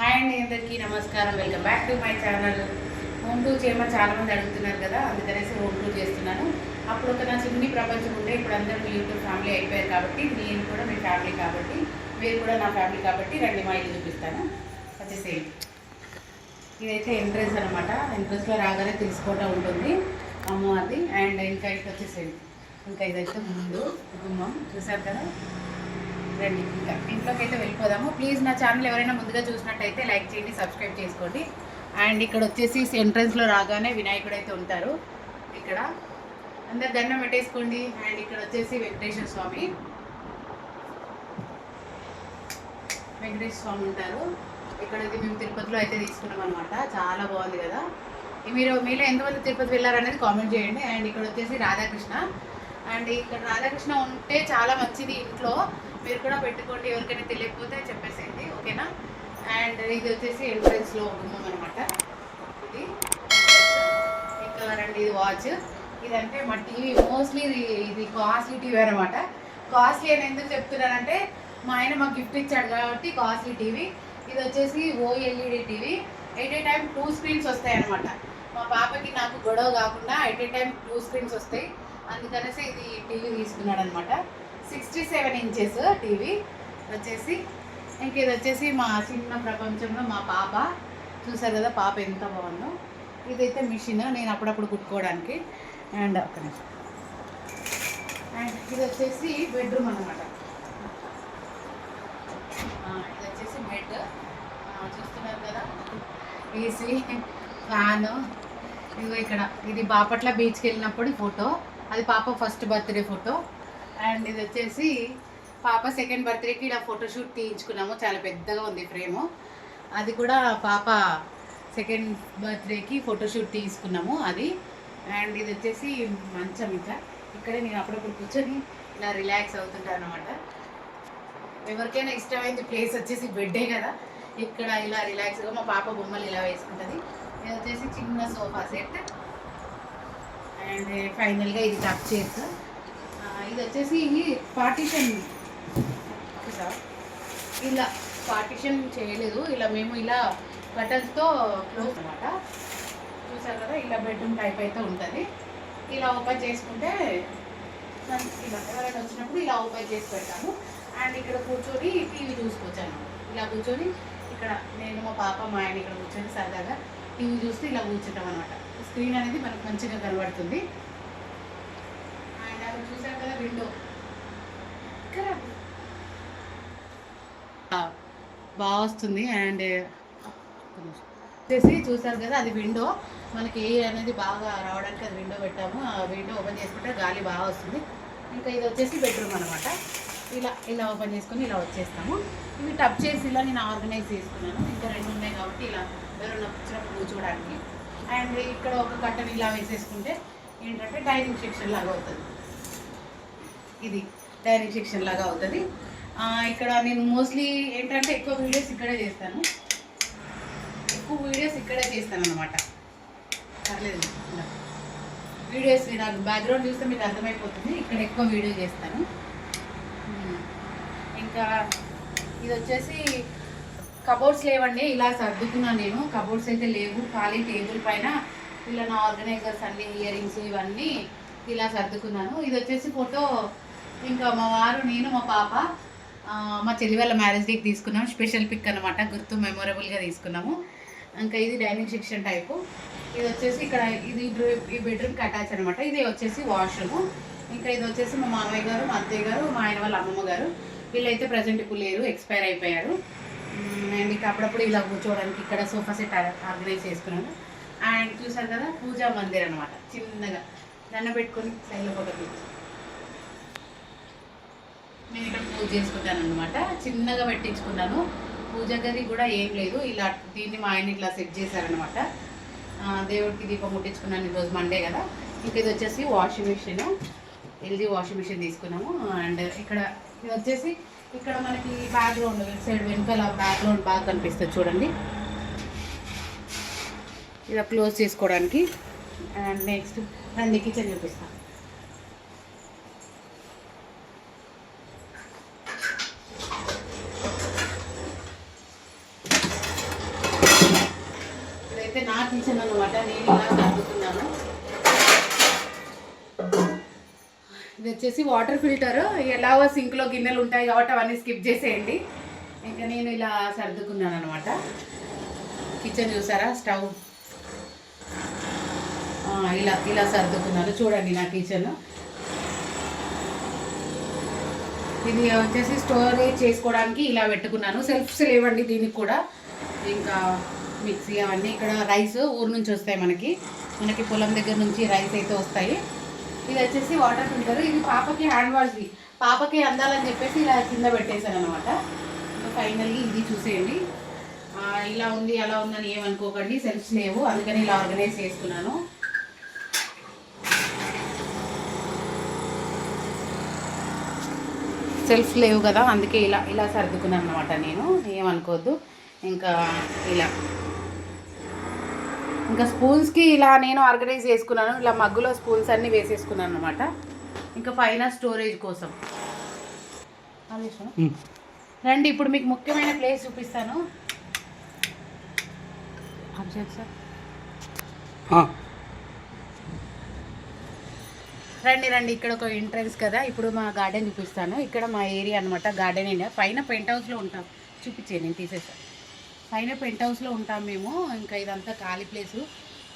Hi అండి, అందరికీ నమస్కారం. Welcome back to my channel. Home tour చేయమని చాలామంది అడుగుతున్నారు కదా, అందుకనేసి హోమ్ టూర్ చేస్తున్నాను. అప్పుడు ఒక నా చిన్ని ప్రపంచం ఉండే, ఇప్పుడు అందరూ మీ యూట్యూబ్ ఫ్యామిలీ అయిపోయారు కాబట్టి, నేను కూడా మీ ఫ్యామిలీ కాబట్టి, మీరు కూడా నా ఫ్యామిలీ కాబట్టి రండి మా ఇల్లు చూపిస్తాను. వచ్చేసేయండి. ఇదైతే ఎంట్రెన్స్ అనమాట. ఎంట్రెన్స్లో రాగానే తెలుసుకోవటం ఉంటుంది అమ్మవారిది. అండ్ ఇంకా ఇటు వచ్చేసేయండి. ఇంకా ఇదైతే ముందు గుమ్మం చూసారు కదా. రండి ఇంకా ఇంట్లోకి అయితే వెళ్ళిపోదాము. ప్లీజ్ నా ఛానల్ ఎవరైనా ముందుగా చూసినట్టయితే లైక్ చేయండి, సబ్స్క్రైబ్ చేసుకోండి. అండ్ ఇక్కడ వచ్చేసి ఎంట్రన్స్లో రాగానే వినాయకుడు అయితే ఉంటారు. ఇక్కడ అందరు దండం పెట్టేసుకోండి. అండ్ ఇక్కడ వచ్చేసి వెంకటేశ్వర స్వామి ఉంటారు. ఇక్కడ మేము తిరుపతిలో అయితే తీసుకున్నాం అనమాట. చాలా బాగుంది కదా. మీలో ఎంతమంది తిరుపతి వెళ్ళారనేది కామెంట్ చేయండి. అండ్ ఇక్కడ వచ్చేసి రాధాకృష్ణ. అండ్ ఇక్కడ రాధాకృష్ణ ఉంటే చాలా మంచిది ఇంట్లో, మీరు కూడా పెట్టుకోండి. ఎవరికైనా తెలియకపోతే చెప్పేసేయండి, ఓకేనా. అండ్ ఇది వచ్చేసి ఎంట్రన్స్లో గుమ్మం అనమాట. ఇది ఇంకా రండి. ఇది వాచ్. ఇదంటే మా టీవీ, మోస్ట్లీ ఇది కాస్ట్లీ టీవీ అనమాట. కాస్ట్లీ అని ఎందుకు చెప్తున్నానంటే మా ఆయన మాకు గిఫ్ట్ ఇచ్చాడు కాబట్టి కాస్ట్లీ టీవీ. ఇది వచ్చేసి OLED TV. At a time 2 screens వస్తాయి అనమాట. మా పాపకి నాకు గొడవ కాకుండా ఎట్ ఏ టైం 2 స్క్రీన్స్ వస్తాయి, అందుకనేసి ఇది టీవీ తీసుకున్నాడు అనమాట. 67 ఇంచెస్ టీవీ వచ్చేసి. ఇంక ఇది వచ్చేసి మా చిన్న ప్రపంచంలో మా పాప చూసారు కదా, పాప ఎంత బాగుందో. ఇదైతే మిషన్, నేను అప్పుడప్పుడు కుట్టుకోవడానికి. అండ్ అక్కడ అండ్ ఇది వచ్చేసి బెడ్రూమ్ అనమాట. ఇది వచ్చేసి బెడ్ చూస్తున్నారు కదా. AC, fan. ఇదిగో ఇక్కడ ఇది బాపట్ల బీచ్కి వెళ్ళినప్పుడు ఫోటో, అది పాప ఫస్ట్ బర్త్డే ఫోటో. అండ్ ఇది వచ్చేసి పాప సెకండ్ బర్త్డేకి ఇలా ఫోటోషూట్ తీయించుకున్నాము. చాలా పెద్దగా ఉంది ఫ్రేము. అది కూడా పాప సెకండ్ బర్త్డేకి ఫోటోషూట్ తీసుకున్నాము అది. అండ్ ఇది వచ్చేసి మంచం. ఇంకా ఇక్కడే నేను అప్పుడప్పుడు కూర్చొని ఇలా రిలాక్స్ అవుతుంటాను అనమాట. ఎవరికైనా ఇష్టమైంది ప్లేస్ వచ్చేసి బెడ్డే కదా, ఇక్కడ ఇలా రిలాక్స్గా మా పాప బొమ్మలు ఇలా వేసుకుంటుంది. ఇది వచ్చేసి చిన్న సోఫా సెట్. అండ్ ఫైనల్గా ఇది టచ్ చైర్స్. ఇది వచ్చేసి పార్టీషన్, ఇలా పార్టీషన్ చేయలేదు, ఇలా మేము ఇలా కటన్స్తో క్లోజ్ అనమాట. చూసారు కదా, ఇలా బెడ్రూమ్ టైప్ అయితే ఉంటుంది. ఇలా ఓపెన్ చేసుకుంటే ఇలా ఎవరైనా వచ్చినప్పుడు ఇలా ఓపెన్ చేసి పెడతాము. అండ్ ఇక్కడ కూర్చొని టీవీ చూసుకొచ్చాను. ఇలా కూర్చొని ఇక్కడ నేను మా పాప మా ఆయన ఇక్కడ కూర్చొని సరదాగా టీవీ చూస్తూ ఇలా కూర్చుంటాం అనమాట. స్క్రీన్ అనేది మనకు మంచిగా కనబడుతుంది. అండ్ అక్కడ చూసారు కదా విండో, బాగా వస్తుంది. అండ్ వచ్చేసి చూసారు కదా, అది విండో. మనకి ఎయిర్ అనేది బాగా రావడానికి అది విండో పెట్టాము. ఆ విండో ఓపెన్ చేసుకుంటే గాలి బాగా వస్తుంది. ఇంకా ఇది వచ్చేసి బెడ్రూమ్ అనమాట. ఇలా ఓపెన్ చేసుకొని ఇలా వచ్చేస్తాము. ఇవి టప్ చేసి ఇలా నేను ఆర్గనైజ్ చేసుకున్నాను. ఇంకా 2 ఉన్నాయి కాబట్టి ఇలా ఎవరైనా వచ్చినప్పుడు కూర్చోడానికి. అండ్ ఇక్కడ ఒక కట్టన్ ఇలా వేసేసుకుంటే ఏంటంటే డైనింగ్ సెక్షన్ లాగా అవుతుంది. ఇది డైనింగ్ సెక్షన్ లాగా అవుతుంది. ఇక్కడ నేను మోస్ట్లీ ఏంటంటే ఎక్కువ వీడియోస్ ఇక్కడే చేస్తాను అనమాట. పర్లేదు, వీడియోస్ నాకు బ్యాక్గ్రౌండ్ చూస్తే మీకు అర్థమైపోతుంది. ఇక్కడ ఎక్కువ వీడియో చేస్తాను. ఇంకా ఇది వచ్చేసి కబోర్డ్స్ లేవండి, ఇలా సర్దుకున్నాను నేను. కబోర్డ్స్ అయితే లేవు, ఖాళీ టేబుల్ పైన ఇలా నా ఆర్గనైజర్స్ అన్ని, ఇయర్ రింగ్స్ ఇవన్నీ ఇలా సర్దుకున్నాను. ఇది వచ్చేసి ఫోటో ఇంకా మా వారు, నేను, మా పాప మా చెల్లి వాళ్ళ మ్యారేజ్ డేకి తీసుకున్నాము. స్పెషల్ పిక్ అనమాట, గుర్తు మెమొరబుల్గా తీసుకున్నాము. ఇంకా ఇది డైనింగ్ సెక్షన్ టైపు. ఇది వచ్చేసి ఇక్కడ ఇది ఈ బెడ్రూమ్కి అటాచ్ అనమాట. ఇది వచ్చేసి వాష్రూము. ఇంకా ఇది వచ్చేసి మా మామయ్య గారు, మా అత్తయ్య గారు, మా ఆయన వాళ్ళ అమ్మమ్మ గారు. వీళ్ళైతే ప్రజెంట్ ఇప్పుడు లేరు, ఎక్స్పైర్ అయిపోయారు. అండ్ ఇంకా అప్పుడప్పుడు ఇలా కూర్చోవడానికి ఇక్కడ సోఫా సెట్ ఆర్గనైజ్ చేసుకున్నాను. అండ్ చూసారు కదా, పూజా మందిర్ అనమాట. చిన్నగా దండం పెట్టుకొని సైడ్లో ఫోటో తీసి నేను ఇక్కడ పూజ చేసుకుంటాను అనమాట. చిన్నగా పెట్టించుకున్నాను. పూజ గది కూడా ఏం లేదు, ఇలా దీన్ని మా ఆయన ఇట్లా సెట్ చేశారనమాట. దేవుడికి దీపం ముట్టించుకున్నాను. ఈరోజు మండే కదా. ఇంకా ఇది వచ్చేసి washing machine, LG washing machine తీసుకున్నాము. అండ్ ఇక్కడ ఇది వచ్చేసి ఇక్కడ మనకి బ్యాక్గ్రౌండ్ సైడ్ వెనకాల బ్యాక్గ్రౌండ్ బాగా కనిపిస్తుంది చూడండి, ఇలా క్లోజ్ చేసుకోవడానికి. అండ్ నెక్స్ట్ రండి కిచెన్ చూపిస్తాను. ఇదైతే నా కిచెన్ అనమాట. నేను ఇలా సర్దుతున్నాను. ఇది వచ్చేసి వాటర్ ఫిల్టర్. ఎలాగో సింక్లో గిన్నెలు ఉంటాయి కాబట్టి అవన్నీ స్కిప్ చేసేయండి. ఇంకా నేను ఇలా సర్దుకున్నాను అనమాట. కిచెన్ చూసారా, స్టవ్ ఇలా ఇలా సర్దుకున్నాను. చూడండి నా కిచెన్. ఇది వచ్చేసి స్టోరేజ్ చేసుకోవడానికి ఇలా పెట్టుకున్నాను. సెల్ఫ్స్ లేవండి దీనికి కూడా. ఇంకా మిక్సీ అవన్నీ. ఇక్కడ రైస్ ఊరు నుంచి వస్తాయి మనకి పొలం దగ్గర నుంచి రైస్ అయితే వస్తాయి. ఇది వచ్చేసి వాటర్ ఫిల్టర్. ఇది పాపకి హ్యాండ్ వాష్ది, పాపకి అందాలని చెప్పేసి ఇలా కింద పెట్టేశాను అనమాట. ఇంకా ఫైనల్గా ఇది చూసేయండి. ఇలా ఉంది అలా ఉందని ఏమనుకోకండి, సెల్ఫ్స్ లేవు, అందుకని ఇలా ఆర్గనైజ్ చేసుకున్నాను. సెల్ఫ్ లేవు కదా, అందుకే ఇలా ఇలా సర్దుకున్నాను అనమాట. నేను ఏమనుకోవద్దు. ఇంకా ఇంకా స్పూన్స్కి ఇలా నేను ఆర్గనైజ్ చేసుకున్నాను. ఇలా మగ్గులో స్పూన్స్ అన్నీ వేసేసుకున్నాను అనమాట. ఇంకా పైన స్టోరేజ్ కోసం. రండి, ఇప్పుడు మీకు ముఖ్యమైన ప్లేస్ చూపిస్తాను. రండి, ఇక్కడ ఒక ఎంట్రన్స్ కదా. ఇప్పుడు మా గార్డెన్ చూపిస్తాను. ఇక్కడ మా ఏరియా అనమాట, గార్డెన్ ఏరియా. పైన పెంట్ హౌస్లో ఉంటాం. చూపించే, నేను తీసేసాను. పైన పెంట్ హౌస్లో ఉంటాం మేము. ఇంకా ఇదంతా ఖాళీ ప్లేసు.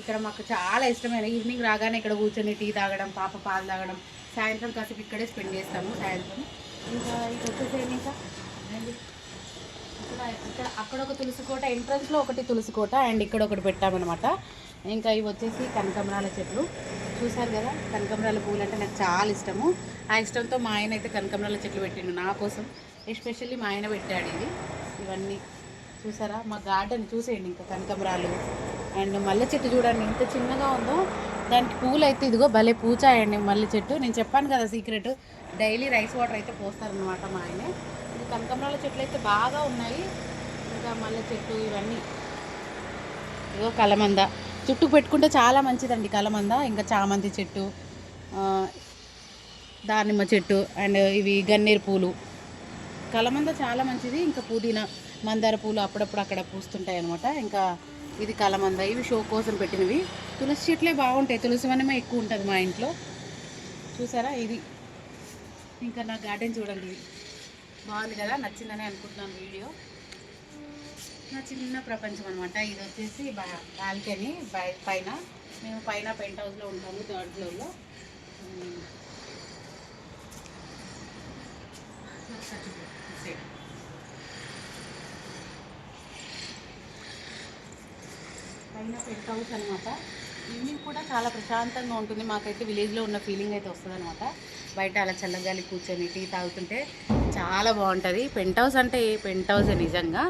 ఇక్కడ మాకు చాలా ఇష్టమైన, ఈవినింగ్ రాగానే ఇక్కడ కూర్చొని టీ తాగడం, పాప పాలు తాగడం, సాయంత్రం కాసేపు ఇక్కడే స్పెండ్ చేస్తాము సాయంత్రం. ఇంకా ఇది వచ్చేసేయండి. ఇంకా ఇక్కడ అక్కడ ఒక తులసి కోట, ఎంట్రన్స్లో ఒకటి తులసి కోట, అండ్ ఇక్కడ ఒకటి పెట్టామన్నమాట. ఇంకా ఇవి వచ్చేసి కనకాంబరాల చెట్లు. చూసారు కదా, కనకాంబరాల పూలు అంటే నాకు చాలా ఇష్టము. ఆ ఇష్టంతో మా ఆయన అయితే కనకాంబరాల చెట్లు పెట్టిండు నా కోసం. ఎస్పెషల్లీ మా ఆయన పెట్టాడు ఇవన్నీ. చూసారా, మా గార్డెన్ చూసేయండి. ఇంకా కనకాంబరాలు అండ్ మల్లె చెట్టు చూడండి ఎంత చిన్నగా ఉందో. దానికి పూలు అయితే ఇదిగో భలే పూచాయండి మల్లె చెట్టు. నేను చెప్పాను కదా సీక్రెట్, డైలీ రైస్ వాటర్ అయితే పోస్తారనమాట మా ఆయన. ఇది కనకాంబరాల చెట్లు అయితే బాగా ఉన్నాయి. ఇంకా మల్లె చెట్టు ఇవన్నీ. ఇదిగో కలమంద చుట్టూ పెట్టుకుంటే చాలా మంచిదండి కలమంద. ఇంకా చామంతి చెట్టు, దానిమ్మ చెట్టు, అండ్ ఇవి గన్నేరు పూలు. కలమంద చాలా మంచిది. ఇంకా పుదీనా, మందార పూలు అప్పుడప్పుడు అక్కడ పూస్తుంటాయి అనమాట. ఇంకా ఇది కలమంద. ఇవి షో కోసం పెట్టినవి. తులసి చెట్లే బాగుంటాయి, తులసి వనమే ఎక్కువ ఉంటుంది మా ఇంట్లో. చూసారా, ఇది ఇంకా నా గార్డెన్ చూడండి. బాగుంది కదా, నచ్చిందని అనుకుంటున్నాను వీడియో. నా చిన్న ప్రపంచం అనమాట. ఇది వచ్చేసి బాల్కనీ పైన. మేము పైన పెంట్ హౌస్లో ఉంటాము, 3rd ఫ్లోర్లో. పైన పెంట్ హౌస్ అనమాట. ఈవినింగ్ కూడా చాలా ప్రశాంతంగా ఉంటుంది. మాకైతే విలేజ్లో ఉన్న ఫీలింగ్ అయితే వస్తుంది అనమాట. బయట అలా చల్లగాలి కూర్చొని టీ తాగుతుంటే చాలా బాగుంటుంది. పెంట్ హౌస్ అంటే పెంట్ హౌస్ నిజంగా.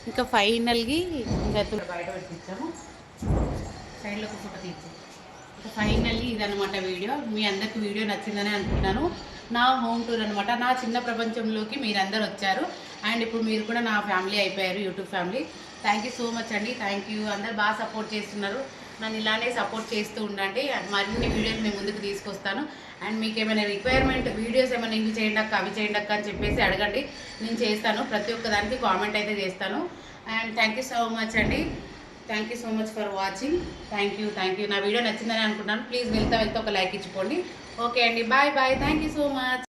ఇంకా ఫైనల్గా ఇంకా బయట పెట్టించాము, సైడ్లో ఒక ఫోటో తీర్చాము. ఇంకా ఫైనల్లీ ఇదనమాట వీడియో. మీ అందరికి వీడియో నచ్చిందని అనుకుంటున్నాను. నా హోమ్ టూర్ అనమాట. నా చిన్న ప్రపంచంలోకి మీరందరూ వచ్చారు. అండ్ ఇప్పుడు మీరు కూడా నా ఫ్యామిలీ అయిపోయారు, YouTube family. Thank you so much అండి. Thank you. అందరు బాగా సపోర్ట్ చేస్తున్నారు. నన్ను ఇలానే సపోర్ట్ చేస్తూ ఉండండి. మరిన్ని వీడియోస్ మేము ముందుకు తీసుకొస్తాను. అండ్ మీకు ఏమైనా రిక్వైర్మెంట్ వీడియోస్ ఏమైనా ఇవి చేయండి అక్క, అవి చేయండి అక్క అని చెప్పేసి అడగండి, నేను చేస్తాను. ప్రతి ఒక్కదానికి కామెంట్ అయితే చేస్తాను. And thank you so much అండి. Thank you so much for watching. Thank you. నా వీడియో నచ్చిందని అనుకుంటున్నాను. ప్లీజ్ వెళ్తా ఒక లైక్ ఇచ్చిపోండి. ఓకే అండి, bye. Thank you so much.